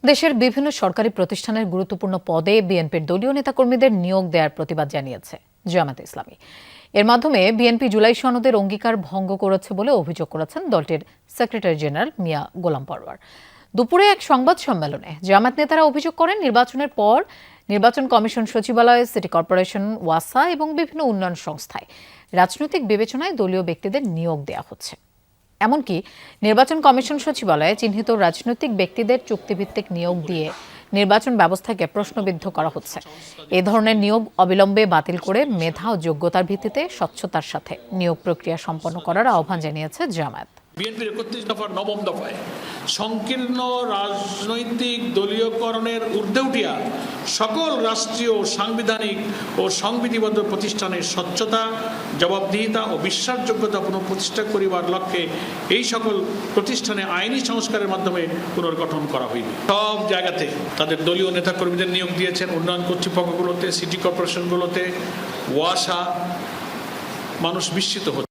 দেশের বিভিন্ন সরকারি প্রতিষ্ঠানের গুরুত্বপূর্ণ পদে বিএনপির দলীয় নেতাকর্মীদের নিয়োগ দেওয়ার প্রতিবাদ জানিয়েছে জামায়াতে ইসলামী। এর মাধ্যমে বিএনপি জুলাই সনদের অঙ্গীকার ভঙ্গ করেছে বলে অভিযোগ করেছেন দলটির সেক্রেটারি জেনারেল মিয়া গোলাম পরওয়ার। দুপুরে এক সংবাদ সম্মেলনে জামায়াত নেতারা অভিযোগ করেন, নির্বাচনের পর নির্বাচন কমিশন সচিবালয়, সিটি কর্পোরেশন, ওয়াসা এবং বিভিন্ন উন্নয়ন সংস্থায় রাজনৈতিক বিবেচনায় দলীয় ব্যক্তিদের নিয়োগ দেওয়া হচ্ছে। এমনকি নির্বাচন কমিশন সচিবালয়ে চিহ্নিত রাজনৈতিক ব্যক্তিদের চুক্তিভিত্তিক নিয়োগ দিয়ে নির্বাচন ব্যবস্থাকে প্রশ্নবিদ্ধ করা হচ্ছে। এ ধরনের নিয়োগ অবিলম্বে বাতিল করে মেধা ও যোগ্যতার ভিত্তিতে স্বচ্ছতার সাথে নিয়োগ প্রক্রিয়া সম্পন্ন করার আহ্বান জানিয়েছে জামায়াত। বিএনপির ৩১ দফার ৯ম দফায় সংকীর্ণ রাজনৈতিক দলীয়করণের ঊর্ধ্বে উঠিয়া সকল রাষ্ট্রীয়, সাংবিধানিক ও সংবিধিবদ্ধ প্রতিষ্ঠানের স্বচ্ছতা, জবাবদিহিতা ও বিশ্বাসযোগ্যতা পুনঃপ্রতিষ্ঠা করিবার লক্ষ্যে এই সকল প্রতিষ্ঠানে আইনি সংস্কারের মাধ্যমে পুনর্গঠন করা হইবে। সব জায়গাতে তাদের দলীয় নেতাকর্মীদের নিয়োগ দিয়েছেন, উন্নয়ন কর্তৃপক্ষগুলোতে, সিটি কর্পোরেশনগুলোতে, ওয়াসা। মানুষ বিস্মিত হচ্ছে।